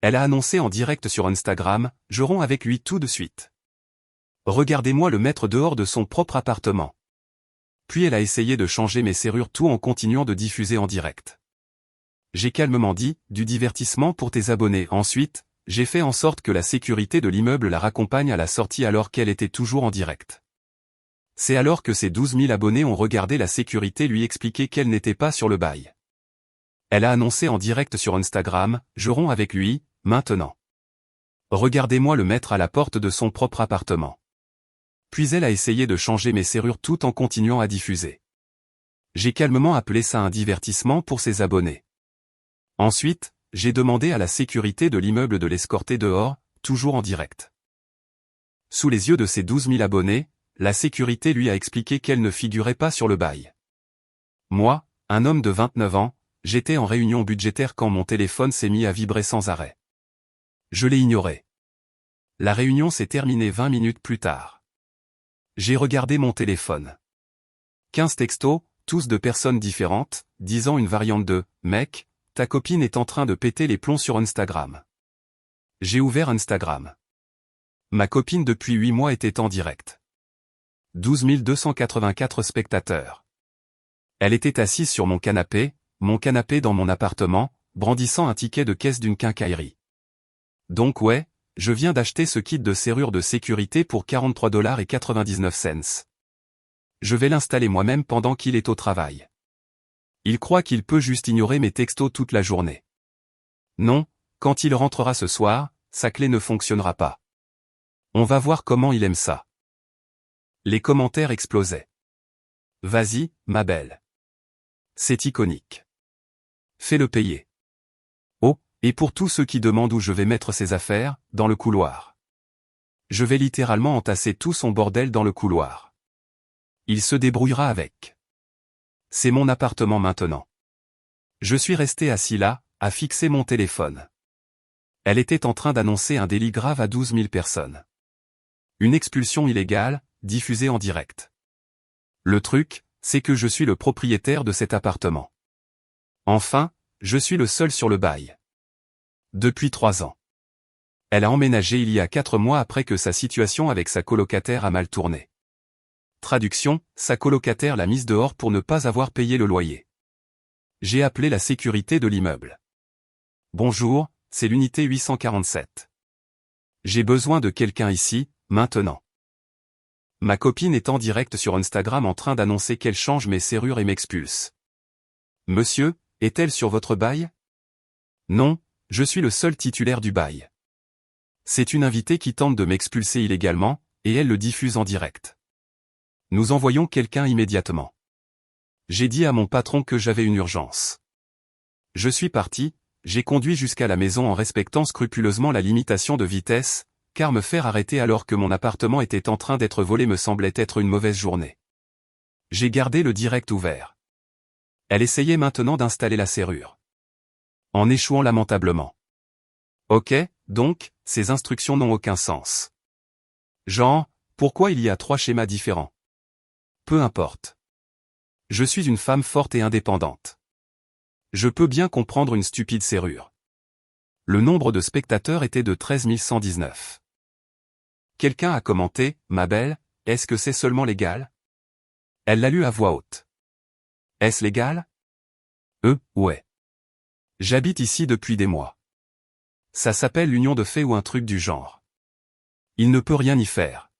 Elle a annoncé en direct sur Instagram, je romps avec lui tout de suite. Regardez-moi le mettre dehors de son propre appartement. Puis elle a essayé de changer mes serrures tout en continuant de diffuser en direct. J'ai calmement dit, du divertissement pour tes abonnés. Ensuite, j'ai fait en sorte que la sécurité de l'immeuble la raccompagne à la sortie alors qu'elle était toujours en direct. C'est alors que ses 12 000 abonnés ont regardé la sécurité lui expliquer qu'elle n'était pas sur le bail. Elle a annoncé en direct sur Instagram, je romps avec lui, maintenant. Regardez-moi le mettre à la porte de son propre appartement. Puis elle a essayé de changer mes serrures tout en continuant à diffuser. J'ai calmement appelé ça un divertissement pour ses abonnés. Ensuite, j'ai demandé à la sécurité de l'immeuble de l'escorter dehors, toujours en direct. Sous les yeux de ses 12 000 abonnés, la sécurité lui a expliqué qu'elle ne figurait pas sur le bail. Moi, un homme de 29 ans, j'étais en réunion budgétaire quand mon téléphone s'est mis à vibrer sans arrêt. Je l'ai ignoré. La réunion s'est terminée 20 minutes plus tard. J'ai regardé mon téléphone. 15 textos, tous de personnes différentes, disant une variante de « Mec, ta copine est en train de péter les plombs sur Instagram ». J'ai ouvert Instagram. Ma copine depuis 8 mois était en direct. 12 284 spectateurs. Elle était assise sur mon canapé dans mon appartement, brandissant un ticket de caisse d'une quincaillerie. Donc ouais, je viens d'acheter ce kit de serrure de sécurité pour 43,99 $. Je vais l'installer moi-même pendant qu'il est au travail. Il croit qu'il peut juste ignorer mes textos toute la journée. Non, quand il rentrera ce soir, sa clé ne fonctionnera pas. On va voir comment il aime ça. Les commentaires explosaient. Vas-y, ma belle. C'est iconique. Fais-le payer. Oh, et pour tous ceux qui demandent où je vais mettre ses affaires, dans le couloir. Je vais littéralement entasser tout son bordel dans le couloir. Il se débrouillera avec. C'est mon appartement maintenant. Je suis resté assis là, à fixer mon téléphone. Elle était en train d'annoncer un délit grave à 12 000 personnes. Une expulsion illégale, diffusée en direct. Le truc, c'est que je suis le propriétaire de cet appartement. Enfin, je suis le seul sur le bail. Depuis 3 ans. Elle a emménagé il y a 4 mois après que sa situation avec sa colocataire a mal tourné. Traduction, sa colocataire l'a mise dehors pour ne pas avoir payé le loyer. J'ai appelé la sécurité de l'immeuble. Bonjour, c'est l'unité 847. J'ai besoin de quelqu'un ici, maintenant. Ma copine est en direct sur Instagram en train d'annoncer qu'elle change mes serrures et m'expulse. Monsieur, est-elle sur votre bail? Non, je suis le seul titulaire du bail. C'est une invitée qui tente de m'expulser illégalement, et elle le diffuse en direct. Nous envoyons quelqu'un immédiatement. J'ai dit à mon patron que j'avais une urgence. Je suis parti, j'ai conduit jusqu'à la maison en respectant scrupuleusement la limitation de vitesse, car me faire arrêter alors que mon appartement était en train d'être volé me semblait être une mauvaise journée. J'ai gardé le direct ouvert. Elle essayait maintenant d'installer la serrure. En échouant lamentablement. Ok, donc, ces instructions n'ont aucun sens. Genre, pourquoi il y a 3 schémas différents? Peu importe. Je suis une femme forte et indépendante. Je peux bien comprendre une stupide serrure. Le nombre de spectateurs était de 13 119. Quelqu'un a commenté, ma belle, est-ce que c'est seulement légal? Elle l'a lu à voix haute. Est-ce légal? Ouais. J'habite ici depuis des mois. Ça s'appelle l'union de fait ou un truc du genre. Il ne peut rien y faire.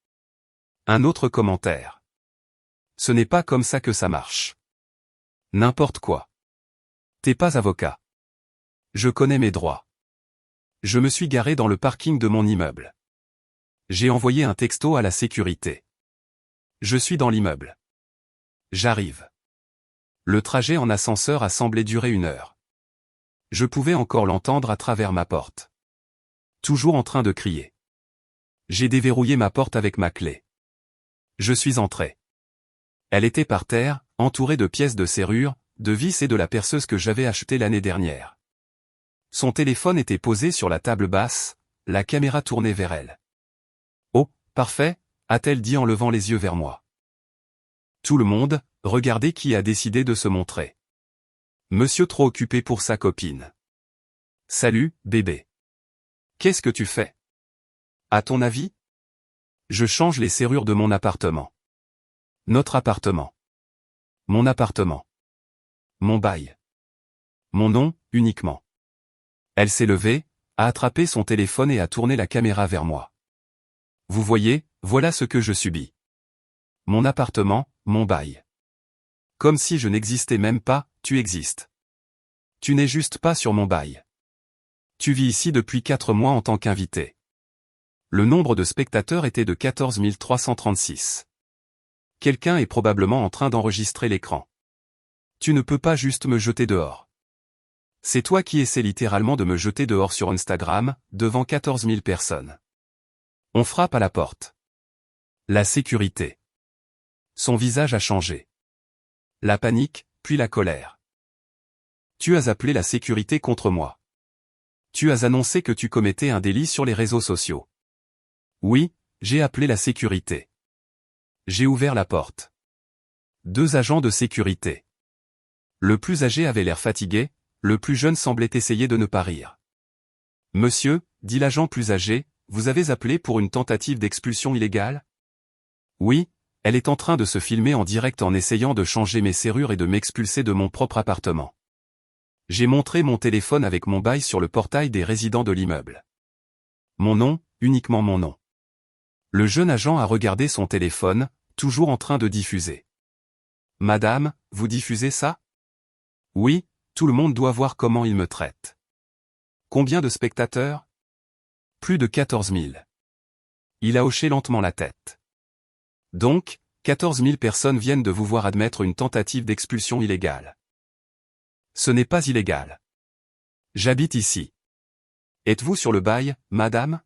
Un autre commentaire. Ce n'est pas comme ça que ça marche. N'importe quoi. T'es pas avocat. Je connais mes droits. Je me suis garé dans le parking de mon immeuble. J'ai envoyé un texto à la sécurité. Je suis dans l'immeuble. J'arrive. Le trajet en ascenseur a semblé durer 1 heure. Je pouvais encore l'entendre à travers ma porte. Toujours en train de crier. J'ai déverrouillé ma porte avec ma clé. Je suis entré. Elle était par terre, entourée de pièces de serrure, de vis et de la perceuse que j'avais achetée l'année dernière. Son téléphone était posé sur la table basse, la caméra tournée vers elle. Oh, parfait, a-t-elle dit en levant les yeux vers moi. Tout le monde, regardez qui a décidé de se montrer. Monsieur trop occupé pour sa copine. Salut, bébé. Qu'est-ce que tu fais? À ton avis? Je change les serrures de mon appartement. Notre appartement. Mon appartement. Mon bail. Mon nom, uniquement. Elle s'est levée, a attrapé son téléphone et a tourné la caméra vers moi. Vous voyez, voilà ce que je subis. Mon appartement, mon bail. Comme si je n'existais même pas, tu existes. Tu n'es juste pas sur mon bail. Tu vis ici depuis 4 mois en tant qu'invité. Le nombre de spectateurs était de 14 336. Quelqu'un est probablement en train d'enregistrer l'écran. Tu ne peux pas juste me jeter dehors. C'est toi qui essaies littéralement de me jeter dehors sur Instagram, devant 14 000 personnes. On frappe à la porte. La sécurité. Son visage a changé. La panique, puis la colère. Tu as appelé la sécurité contre moi. Tu as annoncé que tu commettais un délit sur les réseaux sociaux. Oui, j'ai appelé la sécurité. J'ai ouvert la porte. 2 agents de sécurité. Le plus âgé avait l'air fatigué, le plus jeune semblait essayer de ne pas rire. Monsieur, dit l'agent plus âgé, vous avez appelé pour une tentative d'expulsion illégale? Oui, elle est en train de se filmer en direct en essayant de changer mes serrures et de m'expulser de mon propre appartement. J'ai montré mon téléphone avec mon bail sur le portail des résidents de l'immeuble. Mon nom, uniquement mon nom. Le jeune agent a regardé son téléphone, toujours en train de diffuser. Madame, vous diffusez ça? Oui, tout le monde doit voir comment il me traite. Combien de spectateurs? Plus de 14 000. Il a hoché lentement la tête. Donc, 14 000 personnes viennent de vous voir admettre une tentative d'expulsion illégale. Ce n'est pas illégal. J'habite ici. Êtes-vous sur le bail, madame?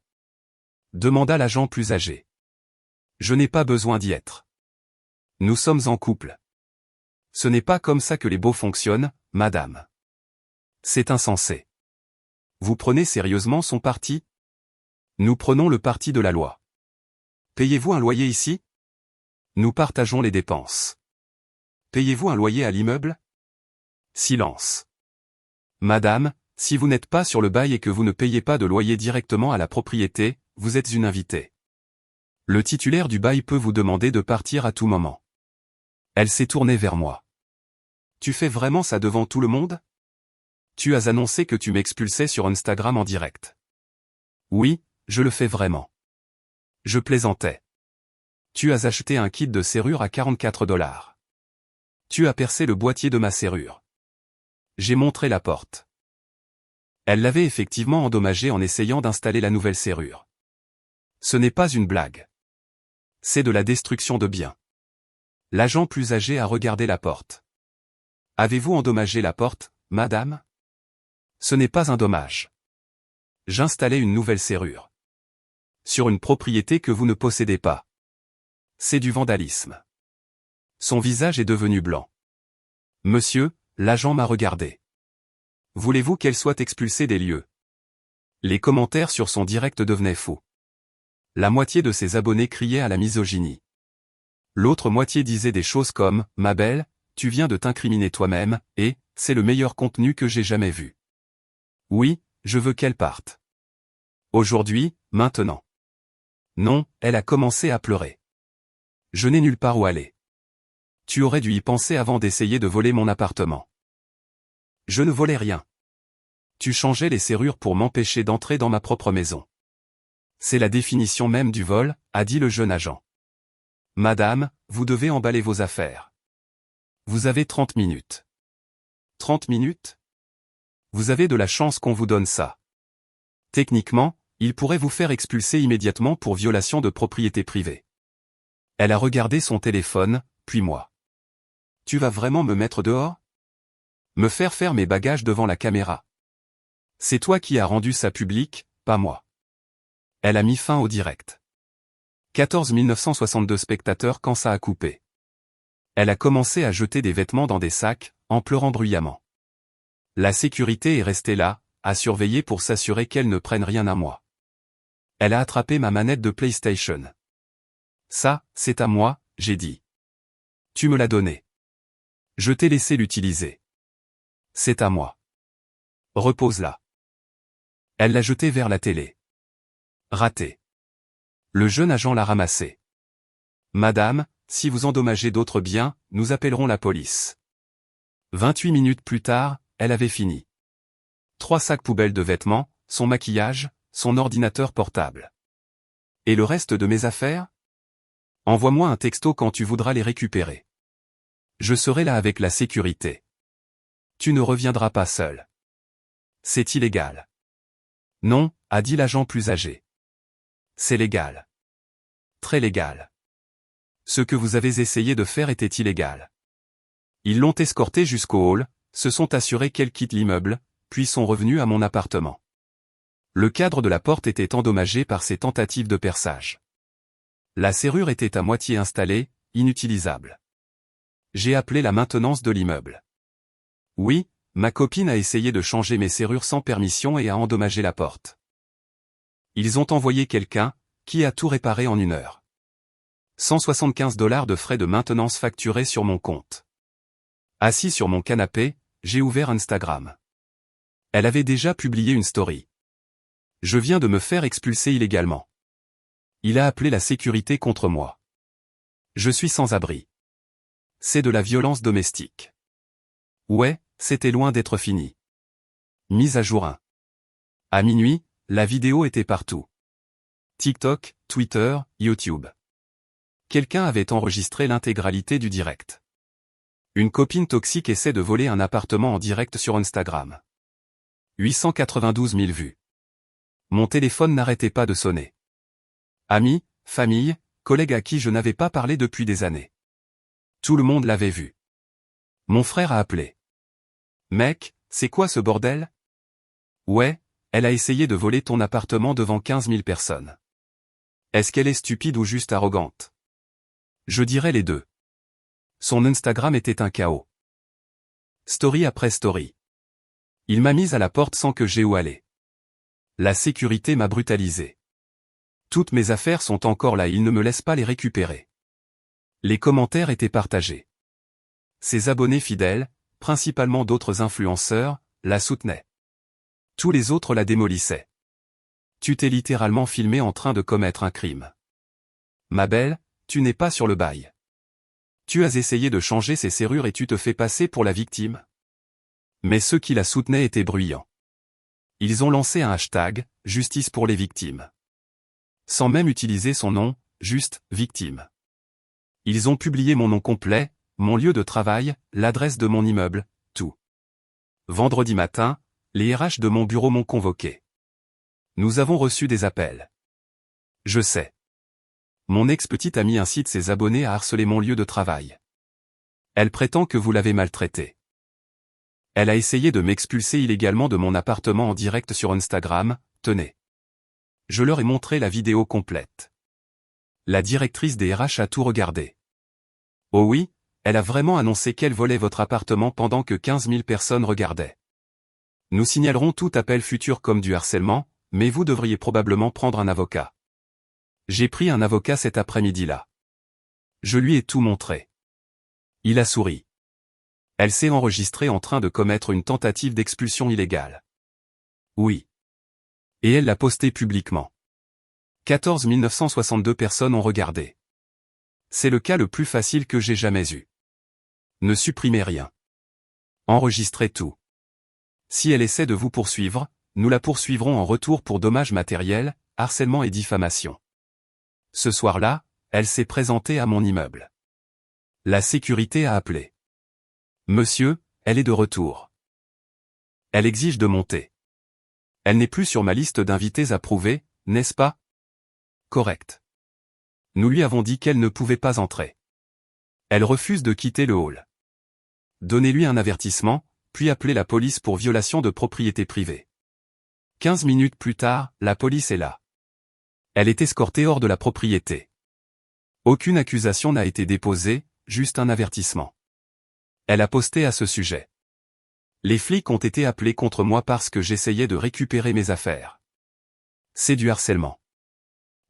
Demanda l'agent plus âgé. Je n'ai pas besoin d'y être. Nous sommes en couple. Ce n'est pas comme ça que les baux fonctionnent, madame. C'est insensé. Vous prenez sérieusement son parti? Nous prenons le parti de la loi. Payez-vous un loyer ici? Nous partageons les dépenses. Payez-vous un loyer à l'immeuble? Silence. Madame, si vous n'êtes pas sur le bail et que vous ne payez pas de loyer directement à la propriété, vous êtes une invitée. Le titulaire du bail peut vous demander de partir à tout moment. Elle s'est tournée vers moi. Tu fais vraiment ça devant tout le monde? Tu as annoncé que tu m'expulsais sur Instagram en direct. Oui, je le fais vraiment. Je plaisantais. Tu as acheté un kit de serrure à 44 $. Tu as percé le boîtier de ma serrure. J'ai montré la porte. Elle l'avait effectivement endommagée en essayant d'installer la nouvelle serrure. Ce n'est pas une blague. C'est de la destruction de biens. L'agent plus âgé a regardé la porte. Avez-vous endommagé la porte, madame? Ce n'est pas un dommage. J'installais une nouvelle serrure. Sur une propriété que vous ne possédez pas. C'est du vandalisme. Son visage est devenu blanc. Monsieur, l'agent m'a regardé. Voulez-vous qu'elle soit expulsée des lieux? Les commentaires sur son direct devenaient fous. La moitié de ses abonnés criaient à la misogynie. L'autre moitié disait des choses comme « Ma belle, tu viens de t'incriminer toi-même, et c'est le meilleur contenu que j'ai jamais vu. Oui, je veux qu'elle parte. Aujourd'hui, maintenant. » Non, elle a commencé à pleurer. Je n'ai nulle part où aller. Tu aurais dû y penser avant d'essayer de voler mon appartement. Je ne volais rien. Tu changeais les serrures pour m'empêcher d'entrer dans ma propre maison. C'est la définition même du vol, a dit le jeune agent. Madame, vous devez emballer vos affaires. Vous avez 30 minutes. 30 minutes? Vous avez de la chance qu'on vous donne ça. Techniquement, il pourrait vous faire expulser immédiatement pour violation de propriété privée. Elle a regardé son téléphone, puis moi. Tu vas vraiment me mettre dehors? Me faire mes bagages devant la caméra. C'est toi qui as rendu ça public, pas moi. Elle a mis fin au direct. 14 962 spectateurs quand ça a coupé. Elle a commencé à jeter des vêtements dans des sacs, en pleurant bruyamment. La sécurité est restée là, à surveiller pour s'assurer qu'elle ne prenne rien à moi. Elle a attrapé ma manette de PlayStation. Ça, c'est à moi, j'ai dit. Tu me l'as donné. Je t'ai laissé l'utiliser. C'est à moi. Repose-la. Elle l'a jeté vers la télé. Raté. Le jeune agent l'a ramassé. Madame, si vous endommagez d'autres biens, nous appellerons la police. 28 minutes plus tard, elle avait fini. 3 sacs poubelles de vêtements, son maquillage, son ordinateur portable. Et le reste de mes affaires? Envoie-moi un texto quand tu voudras les récupérer. Je serai là avec la sécurité. Tu ne reviendras pas seul. C'est illégal. Non, a dit l'agent plus âgé. C'est légal. Très légal. Ce que vous avez essayé de faire était illégal. Ils l'ont escorté jusqu'au hall, se sont assurés qu'elle quitte l'immeuble, puis sont revenus à mon appartement. Le cadre de la porte était endommagé par ces tentatives de perçage. La serrure était à moitié installée, inutilisable. J'ai appelé la maintenance de l'immeuble. Oui, ma copine a essayé de changer mes serrures sans permission et a endommagé la porte. Ils ont envoyé quelqu'un, qui a tout réparé en 1 heure. 175 $ de frais de maintenance facturés sur mon compte. Assis sur mon canapé, j'ai ouvert Instagram. Elle avait déjà publié une story. Je viens de me faire expulser illégalement. Il a appelé la sécurité contre moi. Je suis sans abri. C'est de la violence domestique. Ouais, c'était loin d'être fini. Mise à jour 1. À minuit, la vidéo était partout. TikTok, Twitter, YouTube. Quelqu'un avait enregistré l'intégralité du direct. Une copine toxique essaie de voler un appartement en direct sur Instagram. 892 000 vues. Mon téléphone n'arrêtait pas de sonner. Amis, famille, collègues à qui je n'avais pas parlé depuis des années. Tout le monde l'avait vu. Mon frère a appelé. Mec, c'est quoi ce bordel? Ouais, elle a essayé de voler ton appartement devant 15 000 personnes. Est-ce qu'elle est stupide ou juste arrogante? Je dirais les deux. Son Instagram était un chaos. Story après story. Il m'a mise à la porte sans que j'aie où aller. La sécurité m'a brutalisé. Toutes mes affaires sont encore là et il ne me laisse pas les récupérer. Les commentaires étaient partagés. Ses abonnés fidèles, principalement d'autres influenceurs, la soutenaient. Tous les autres la démolissaient. Tu t'es littéralement filmé en train de commettre un crime. Ma belle, tu n'es pas sur le bail. Tu as essayé de changer ses serrures et tu te fais passer pour la victime. Mais ceux qui la soutenaient étaient bruyants. Ils ont lancé un hashtag, justice pour les victimes. Sans même utiliser son nom, juste, victime. Ils ont publié mon nom complet, mon lieu de travail, l'adresse de mon immeuble, tout. Vendredi matin, les RH de mon bureau m'ont convoqué. Nous avons reçu des appels. Je sais. Mon ex-petite amie incite ses abonnés à harceler mon lieu de travail. Elle prétend que vous l'avez maltraitée. Elle a essayé de m'expulser illégalement de mon appartement en direct sur Instagram, tenez. Je leur ai montré la vidéo complète. La directrice des RH a tout regardé. Oh oui, elle a vraiment annoncé qu'elle volait votre appartement pendant que 15 000 personnes regardaient. Nous signalerons tout appel futur comme du harcèlement, mais vous devriez probablement prendre un avocat. J'ai pris un avocat cet après-midi-là. Je lui ai tout montré. Il a souri. Elle s'est enregistrée en train de commettre une tentative d'expulsion illégale. Oui. Et elle l'a posté publiquement. 14 962 personnes ont regardé. C'est le cas le plus facile que j'ai jamais eu. Ne supprimez rien. Enregistrez tout. Si elle essaie de vous poursuivre, nous la poursuivrons en retour pour dommages matériels, harcèlement et diffamation. Ce soir-là, elle s'est présentée à mon immeuble. La sécurité a appelé. Monsieur, elle est de retour. Elle exige de monter. Elle n'est plus sur ma liste d'invités approuvés, n'est-ce pas? Correct. Nous lui avons dit qu'elle ne pouvait pas entrer. Elle refuse de quitter le hall. Donnez-lui un avertissement, puis appelez la police pour violation de propriété privée. 15 minutes plus tard, la police est là. Elle est escortée hors de la propriété. Aucune accusation n'a été déposée, juste un avertissement. Elle a posté à ce sujet. Les flics ont été appelés contre moi parce que j'essayais de récupérer mes affaires. C'est du harcèlement.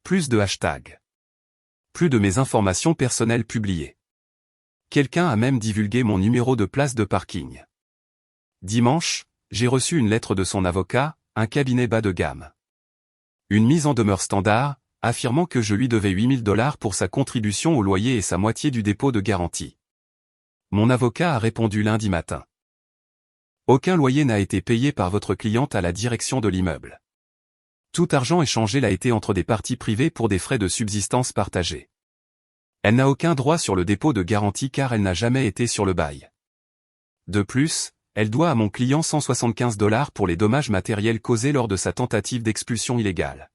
Plus de hashtags. Plus de mes informations personnelles publiées. Quelqu'un a même divulgué mon numéro de place de parking. Dimanche, j'ai reçu une lettre de son avocat, un cabinet bas de gamme. Une mise en demeure standard, affirmant que je lui devais 8 000 $ pour sa contribution au loyer et sa moitié du dépôt de garantie. Mon avocat a répondu lundi matin. Aucun loyer n'a été payé par votre cliente à la direction de l'immeuble. Tout argent échangé l'a été entre des parties privées pour des frais de subsistance partagés. Elle n'a aucun droit sur le dépôt de garantie car elle n'a jamais été sur le bail. De plus, elle doit à mon client 175 $ pour les dommages matériels causés lors de sa tentative d'expulsion illégale.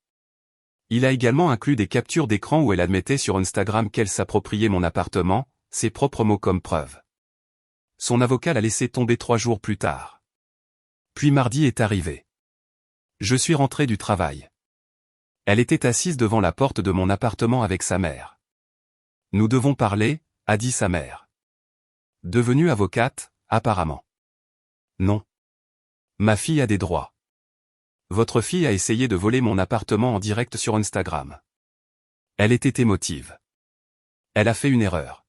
Il a également inclus des captures d'écran où elle admettait sur Instagram qu'elle s'appropriait mon appartement, ses propres mots comme preuve. Son avocat l'a laissé tomber 3 jours plus tard. Puis mardi est arrivé. Je suis rentré du travail. Elle était assise devant la porte de mon appartement avec sa mère. Nous devons parler, a dit sa mère. Devenue avocate, apparemment. Non. Ma fille a des droits. Votre fille a essayé de voler mon appartement en direct sur Instagram. Elle était émotive. Elle a fait une erreur.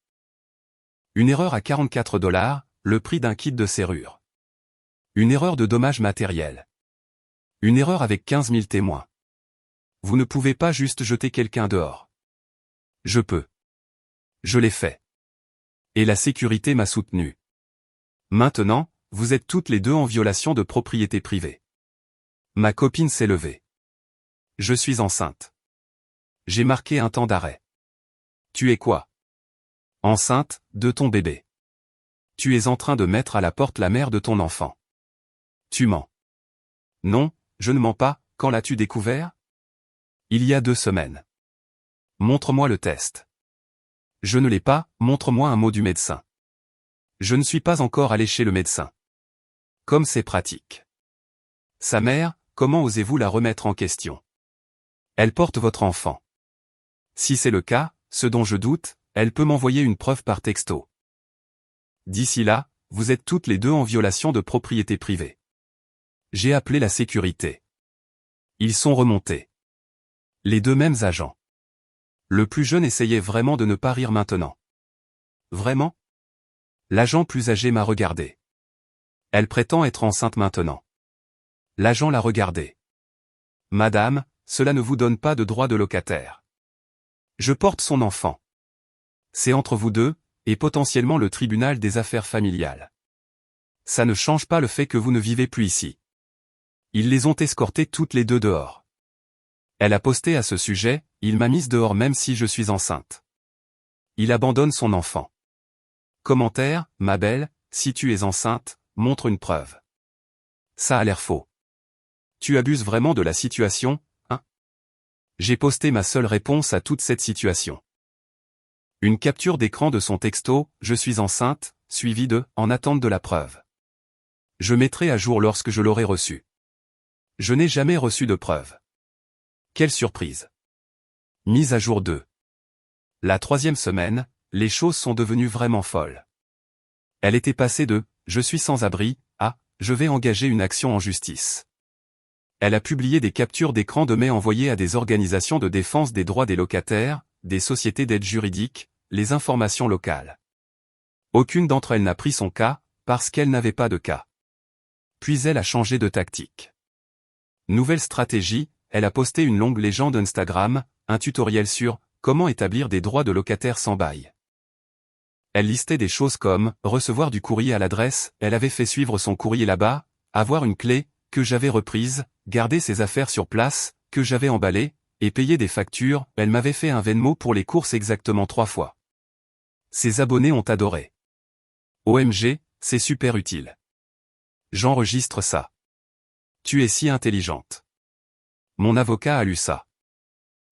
Une erreur à 44 $, le prix d'un kit de serrure. Une erreur de dommages matériels. Une erreur avec 15 000 témoins. Vous ne pouvez pas juste jeter quelqu'un dehors. Je peux. Je l'ai fait. Et la sécurité m'a soutenu. Maintenant, vous êtes toutes les deux en violation de propriété privée. Ma copine s'est levée. Je suis enceinte. J'ai marqué un temps d'arrêt. Tu es quoi? Enceinte, de ton bébé. Tu es en train de mettre à la porte la mère de ton enfant. Tu mens. Non, je ne mens pas, quand l'as-tu découvert? Il y a 2 semaines. Montre-moi le test. Je ne l'ai pas, montre-moi un mot du médecin. Je ne suis pas encore allé chez le médecin. Comme c'est pratique. Sa mère, comment osez-vous la remettre en question? Elle porte votre enfant. Si c'est le cas, ce dont je doute, elle peut m'envoyer une preuve par texto. D'ici là, vous êtes toutes les deux en violation de propriété privée. J'ai appelé la sécurité. Ils sont remontés. Les 2 mêmes agents. Le plus jeune essayait vraiment de ne pas rire maintenant. Vraiment? L'agent plus âgé m'a regardé. Elle prétend être enceinte maintenant. L'agent l'a regardé. Madame, cela ne vous donne pas de droit de locataire. Je porte son enfant. C'est entre vous deux, et potentiellement le tribunal des affaires familiales. Ça ne change pas le fait que vous ne vivez plus ici. Ils les ont escortées toutes les 2 dehors. Elle a posté à ce sujet, il m'a mise dehors même si je suis enceinte. Il abandonne son enfant. Commentaire, ma belle, si tu es enceinte, montre une preuve. Ça a l'air faux. Tu abuses vraiment de la situation, hein? J'ai posté ma seule réponse à toute cette situation. Une capture d'écran de son texto, je suis enceinte, suivi de, en attente de la preuve. Je mettrai à jour lorsque je l'aurai reçu. Je n'ai jamais reçu de preuve. Quelle surprise. Mise à jour 2. La 3e semaine, les choses sont devenues vraiment folles. Elle était passée de « je suis sans abri » à « je vais engager une action en justice ». Elle a publié des captures d'écran de mai envoyées à des organisations de défense des droits des locataires, des sociétés d'aide juridique, les informations locales. Aucune d'entre elles n'a pris son cas, parce qu'elle n'avait pas de cas. Puis elle a changé de tactique. Nouvelle stratégie, elle a posté une longue légende Instagram, un tutoriel sur « Comment établir des droits de locataire sans bail ». Elle listait des choses comme « Recevoir du courrier à l'adresse », elle avait fait suivre son courrier là-bas, « Avoir une clé », que j'avais reprise, « Garder ses affaires sur place », que j'avais emballé, et payer des factures, elle m'avait fait un Venmo pour les courses exactement 3 fois. Ses abonnés ont adoré. OMG, c'est super utile. J'enregistre ça. Tu es si intelligente. Mon avocat a lu ça.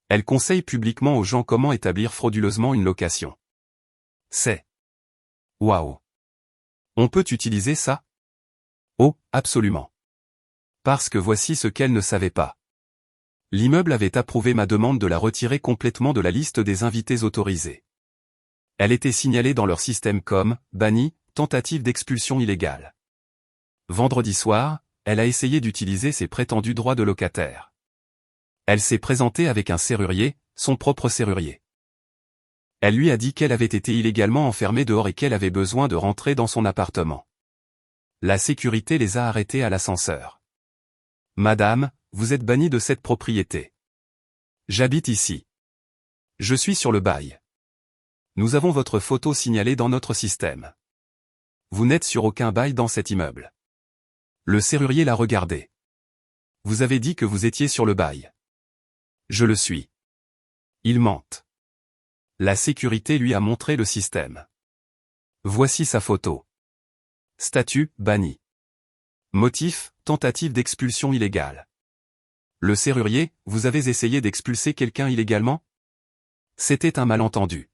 Elle conseille publiquement aux gens comment établir frauduleusement une location. C'est. Waouh. On peut utiliser ça? Oh, absolument. Parce que voici ce qu'elle ne savait pas. L'immeuble avait approuvé ma demande de la retirer complètement de la liste des invités autorisés. Elle était signalée dans leur système comme « bannie, tentative d'expulsion illégale ». Vendredi soir, elle a essayé d'utiliser ses prétendus droits de locataire. Elle s'est présentée avec un serrurier, son propre serrurier. Elle lui a dit qu'elle avait été illégalement enfermée dehors et qu'elle avait besoin de rentrer dans son appartement. La sécurité les a arrêtés à l'ascenseur. Madame, vous êtes bannie de cette propriété. J'habite ici. Je suis sur le bail. Nous avons votre photo signalée dans notre système. Vous n'êtes sur aucun bail dans cet immeuble. Le serrurier l'a regardé. Vous avez dit que vous étiez sur le bail. Je le suis. Il mente. La sécurité lui a montré le système. Voici sa photo. Statut, banni. Motif, tentative d'expulsion illégale. Le serrurier, vous avez essayé d'expulser quelqu'un illégalement? C'était un malentendu.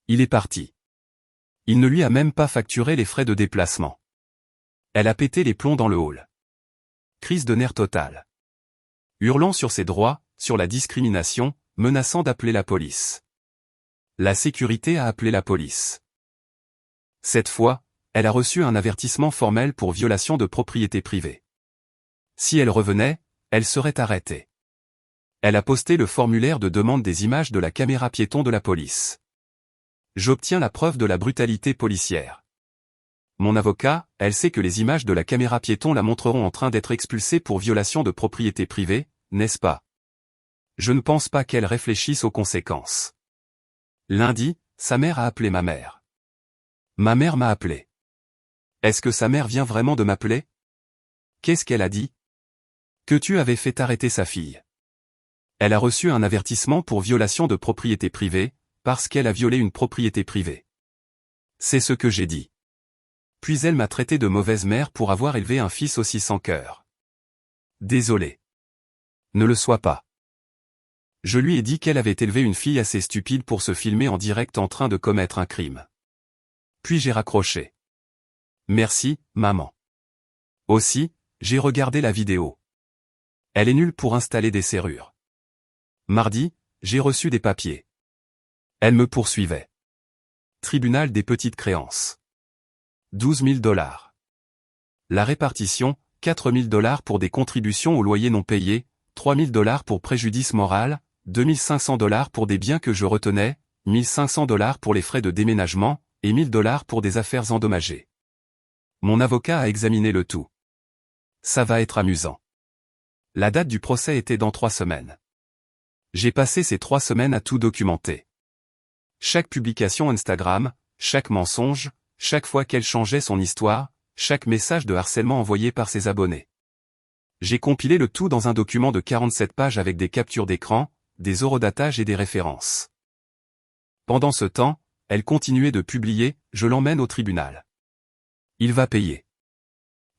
Il est parti. Il ne lui a même pas facturé les frais de déplacement. Elle a pété les plombs dans le hall. Crise de nerfs totale. Hurlant sur ses droits, sur la discrimination, menaçant d'appeler la police. La sécurité a appelé la police. Cette fois, elle a reçu un avertissement formel pour violation de propriété privée. Si elle revenait, elle serait arrêtée. Elle a posté le formulaire de demande des images de la caméra piéton de la police. J'obtiens la preuve de la brutalité policière. Mon avocat, elle sait que les images de la caméra piéton la montreront en train d'être expulsée pour violation de propriété privée, n'est-ce pas? Je ne pense pas qu'elle réfléchisse aux conséquences. Lundi, sa mère a appelé ma mère. Ma mère m'a appelé. Est-ce que sa mère vient vraiment de m'appeler? Qu'est-ce qu'elle a dit? Que tu avais fait arrêter sa fille. Elle a reçu un avertissement pour violation de propriété privée, parce qu'elle a violé une propriété privée. C'est ce que j'ai dit. Puis elle m'a traité de mauvaise mère pour avoir élevé un fils aussi sans cœur. Désolé. Ne le sois pas. Je lui ai dit qu'elle avait élevé une fille assez stupide pour se filmer en direct en train de commettre un crime. Puis j'ai raccroché. Merci, maman. Aussi, j'ai regardé la vidéo. Elle est nulle pour installer des serrures. Mardi, j'ai reçu des papiers. Elle me poursuivait. Tribunal des petites créances. 12 000 $. La répartition, 4 000 $ pour des contributions au loyer non payé, 3 000 $ pour préjudice moral, 2 500 $ pour des biens que je retenais, 1 500 $ pour les frais de déménagement, et 1 000 $ pour des affaires endommagées. Mon avocat a examiné le tout. Ça va être amusant. La date du procès était dans 3 semaines. J'ai passé ces 3 semaines à tout documenter. Chaque publication Instagram, chaque mensonge, chaque fois qu'elle changeait son histoire, chaque message de harcèlement envoyé par ses abonnés. J'ai compilé le tout dans un document de 47 pages avec des captures d'écran, des horodatages et des références. Pendant ce temps, elle continuait de publier, je l'emmène au tribunal. Il va payer.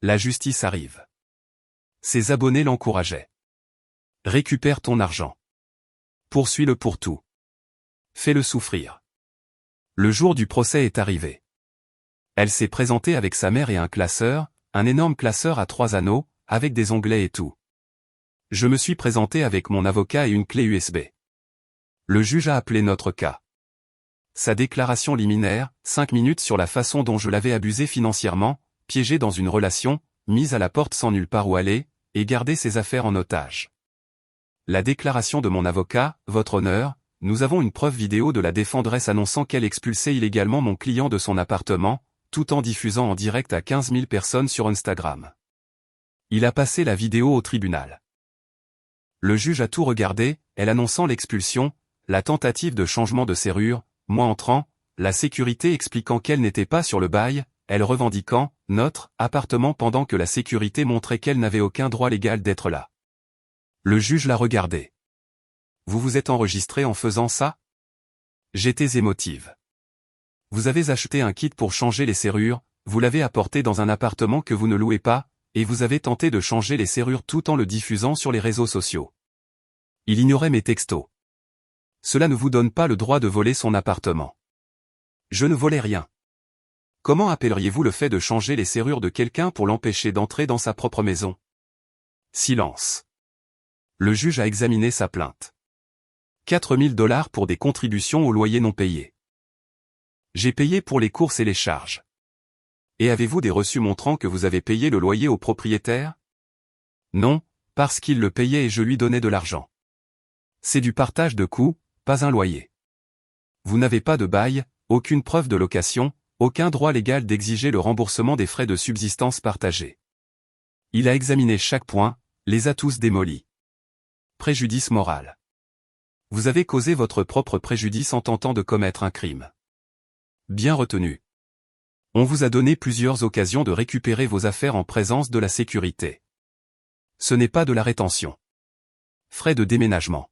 La justice arrive. Ses abonnés l'encourageaient. Récupère ton argent. Poursuis-le pour tout. Fais-le souffrir. Le jour du procès est arrivé. Elle s'est présentée avec sa mère et un classeur, un énorme classeur à 3 anneaux, avec des onglets et tout. Je me suis présenté avec mon avocat et une clé USB. Le juge a appelé notre cas. Sa déclaration liminaire, 5 minutes sur la façon dont je l'avais abusé financièrement, piégé dans une relation, mise à la porte sans nulle part où aller, et gardé ses affaires en otage. La déclaration de mon avocat, votre honneur, nous avons une preuve vidéo de la défendresse annonçant qu'elle expulsait illégalement mon client de son appartement, tout en diffusant en direct à 15 000 personnes sur Instagram. Il a passé la vidéo au tribunal. Le juge a tout regardé, elle annonçant l'expulsion, la tentative de changement de serrure, moi entrant, la sécurité expliquant qu'elle n'était pas sur le bail, elle revendiquant notre appartement pendant que la sécurité montrait qu'elle n'avait aucun droit légal d'être là. Le juge l'a regardé. Vous vous êtes enregistré en faisant ça? J'étais émotive. Vous avez acheté un kit pour changer les serrures, vous l'avez apporté dans un appartement que vous ne louez pas, et vous avez tenté de changer les serrures tout en le diffusant sur les réseaux sociaux. Il ignorait mes textos. Cela ne vous donne pas le droit de voler son appartement. Je ne volais rien. Comment appelleriez-vous le fait de changer les serrures de quelqu'un pour l'empêcher d'entrer dans sa propre maison? Silence. Le juge a examiné sa plainte. 4 000 $ pour des contributions au loyer non payé. J'ai payé pour les courses et les charges. Et avez-vous des reçus montrant que vous avez payé le loyer au propriétaire? Non, parce qu'il le payait et je lui donnais de l'argent. C'est du partage de coûts, pas un loyer. Vous n'avez pas de bail, aucune preuve de location, aucun droit légal d'exiger le remboursement des frais de subsistance partagés. Il a examiné chaque point, les a tous démolis. Préjudice moral. Vous avez causé votre propre préjudice en tentant de commettre un crime. Bien retenu. On vous a donné plusieurs occasions de récupérer vos affaires en présence de la sécurité. Ce n'est pas de la rétention. Frais de déménagement.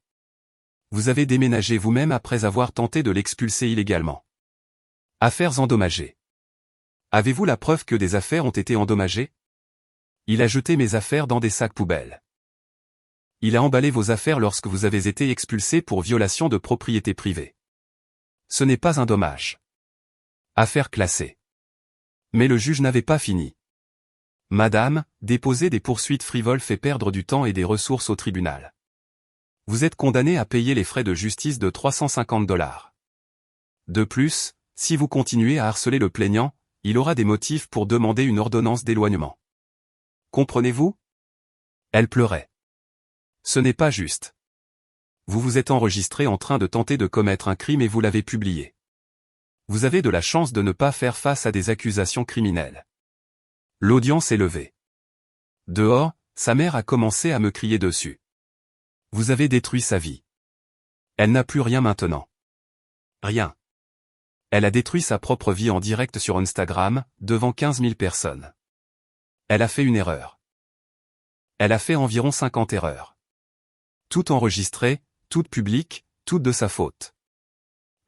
Vous avez déménagé vous-même après avoir tenté de l'expulser illégalement. Affaires endommagées. Avez-vous la preuve que des affaires ont été endommagées? Il a jeté mes affaires dans des sacs poubelles. Il a emballé vos affaires lorsque vous avez été expulsé pour violation de propriété privée. Ce n'est pas un dommage. Affaire classée. Mais le juge n'avait pas fini. Madame, déposer des poursuites frivoles fait perdre du temps et des ressources au tribunal. Vous êtes condamné à payer les frais de justice de $350. De plus, si vous continuez à harceler le plaignant, il aura des motifs pour demander une ordonnance d'éloignement. Comprenez-vous? Elle pleurait. Ce n'est pas juste. Vous vous êtes enregistré en train de tenter de commettre un crime et vous l'avez publié. Vous avez de la chance de ne pas faire face à des accusations criminelles. L'audience est levée. Dehors, sa mère a commencé à me crier dessus. Vous avez détruit sa vie. Elle n'a plus rien maintenant. Rien. Elle a détruit sa propre vie en direct sur Instagram, devant 15 000 personnes. Elle a fait une erreur. Elle a fait environ 50 erreurs. Toutes enregistrées, toutes publiques, toutes de sa faute.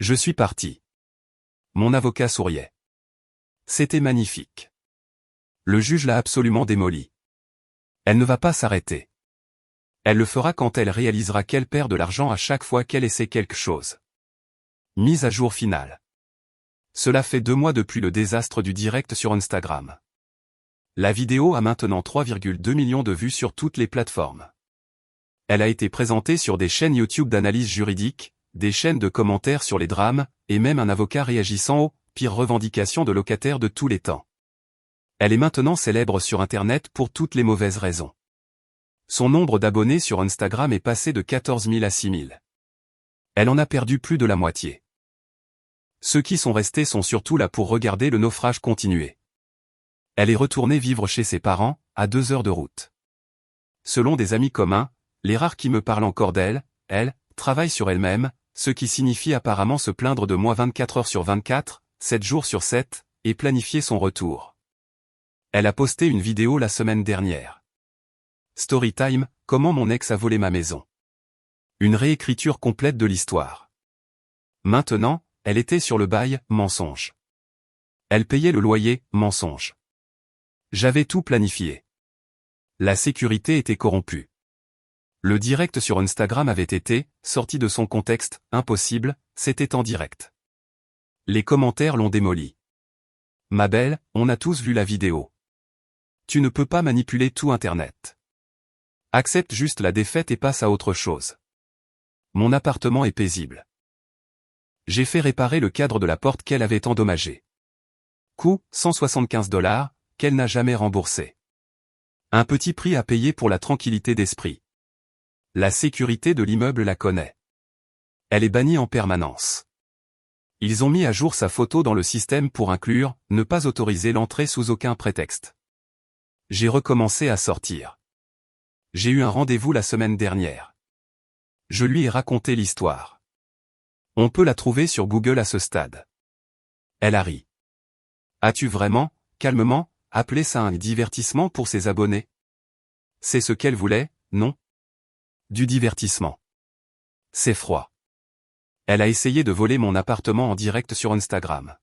Je suis parti. Mon avocat souriait. C'était magnifique. Le juge l'a absolument démolie. Elle ne va pas s'arrêter. Elle le fera quand elle réalisera qu'elle perd de l'argent à chaque fois qu'elle essaie quelque chose. Mise à jour finale. Cela fait 2 mois depuis le désastre du direct sur Instagram. La vidéo a maintenant 3,2 millions de vues sur toutes les plateformes. Elle a été présentée sur des chaînes YouTube d'analyse juridique, des chaînes de commentaires sur les drames, et même un avocat réagissant aux pires revendications de locataires de tous les temps. Elle est maintenant célèbre sur Internet pour toutes les mauvaises raisons. Son nombre d'abonnés sur Instagram est passé de 14 000 à 6 000. Elle en a perdu plus de la moitié. Ceux qui sont restés sont surtout là pour regarder le naufrage continuer. Elle est retournée vivre chez ses parents, à 2 heures de route. Selon des amis communs, les rares qui me parlent encore d'elle, elle travaille sur elle-même, ce qui signifie apparemment se plaindre de moi 24 heures sur 24, 7 jours sur 7, et planifier son retour. Elle a posté une vidéo la semaine dernière. Storytime, comment mon ex a volé ma maison. Une réécriture complète de l'histoire. Maintenant, elle était sur le bail, mensonge. Elle payait le loyer, mensonge. J'avais tout planifié. La sécurité était corrompue. Le direct sur Instagram avait été, sorti de son contexte, impossible, c'était en direct. Les commentaires l'ont démoli. Ma belle, on a tous vu la vidéo. Tu ne peux pas manipuler tout Internet. Accepte juste la défaite et passe à autre chose. Mon appartement est paisible. J'ai fait réparer le cadre de la porte qu'elle avait endommagé. Coût, $175, qu'elle n'a jamais remboursé. Un petit prix à payer pour la tranquillité d'esprit. La sécurité de l'immeuble la connaît. Elle est bannie en permanence. Ils ont mis à jour sa photo dans le système pour inclure « ne pas autoriser l'entrée sous aucun prétexte ». J'ai recommencé à sortir. J'ai eu un rendez-vous la semaine dernière. Je lui ai raconté l'histoire. On peut la trouver sur Google à ce stade. Elle a ri. As-tu vraiment, calmement, appelé ça un divertissement pour ses abonnés? C'est ce qu'elle voulait, non? Du divertissement. C'est froid. Elle a essayé de voler mon appartement en direct sur Instagram.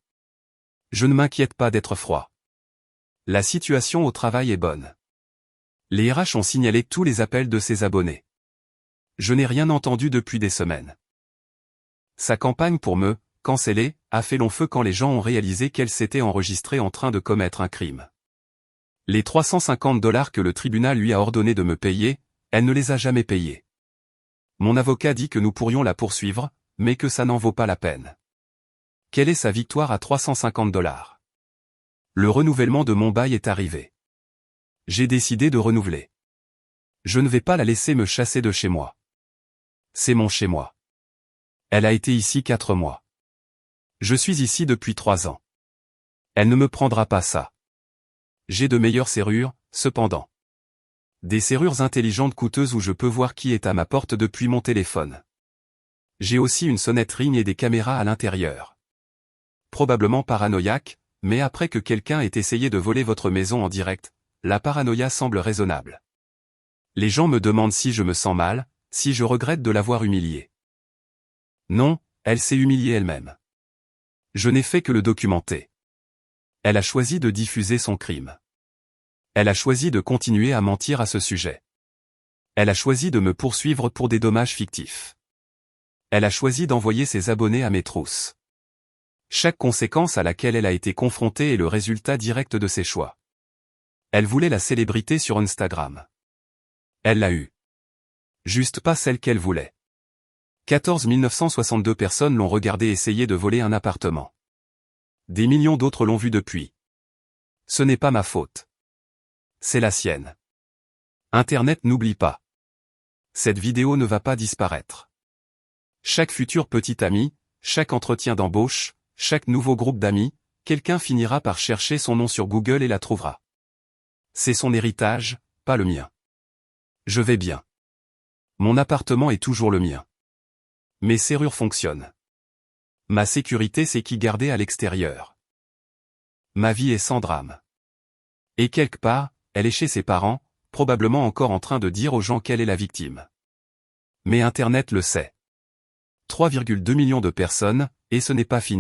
Je ne m'inquiète pas d'être froid. La situation au travail est bonne. Les RH ont signalé tous les appels de ses abonnés. Je n'ai rien entendu depuis des semaines. Sa campagne pour me canceller a fait long feu quand les gens ont réalisé qu'elle s'était enregistrée en train de commettre un crime. Les $350 que le tribunal lui a ordonné de me payer, elle ne les a jamais payés. Mon avocat dit que nous pourrions la poursuivre, mais que ça n'en vaut pas la peine. Quelle est sa victoire à $350? Le renouvellement de mon bail est arrivé. J'ai décidé de renouveler. Je ne vais pas la laisser me chasser de chez moi. C'est mon chez moi. Elle a été ici 4 mois. Je suis ici depuis 3 ans. Elle ne me prendra pas ça. J'ai de meilleures serrures, cependant. Des serrures intelligentes coûteuses où je peux voir qui est à ma porte depuis mon téléphone. J'ai aussi une sonnette Ring et des caméras à l'intérieur. Probablement paranoïaque, mais après que quelqu'un ait essayé de voler votre maison en direct, la paranoïa semble raisonnable. Les gens me demandent si je me sens mal, si je regrette de l'avoir humiliée. Non, elle s'est humiliée elle-même. Je n'ai fait que le documenter. Elle a choisi de diffuser son crime. Elle a choisi de continuer à mentir à ce sujet. Elle a choisi de me poursuivre pour des dommages fictifs. Elle a choisi d'envoyer ses abonnés à mes trousses. Chaque conséquence à laquelle elle a été confrontée est le résultat direct de ses choix. Elle voulait la célébrité sur Instagram. Elle l'a eue. Juste pas celle qu'elle voulait. 14 962 personnes l'ont regardé essayer de voler un appartement. Des millions d'autres l'ont vu depuis. Ce n'est pas ma faute. C'est la sienne. Internet n'oublie pas. Cette vidéo ne va pas disparaître. Chaque futur petit ami, chaque entretien d'embauche, chaque nouveau groupe d'amis, quelqu'un finira par chercher son nom sur Google et la trouvera. C'est son héritage, pas le mien. Je vais bien. Mon appartement est toujours le mien. Mes serrures fonctionnent. Ma sécurité s'est gardée à l'extérieur. Ma vie est sans drame. Et quelque part, elle est chez ses parents, probablement encore en train de dire aux gens qu'elle est la victime. Mais Internet le sait. 3,2 millions de personnes, et ce n'est pas fini.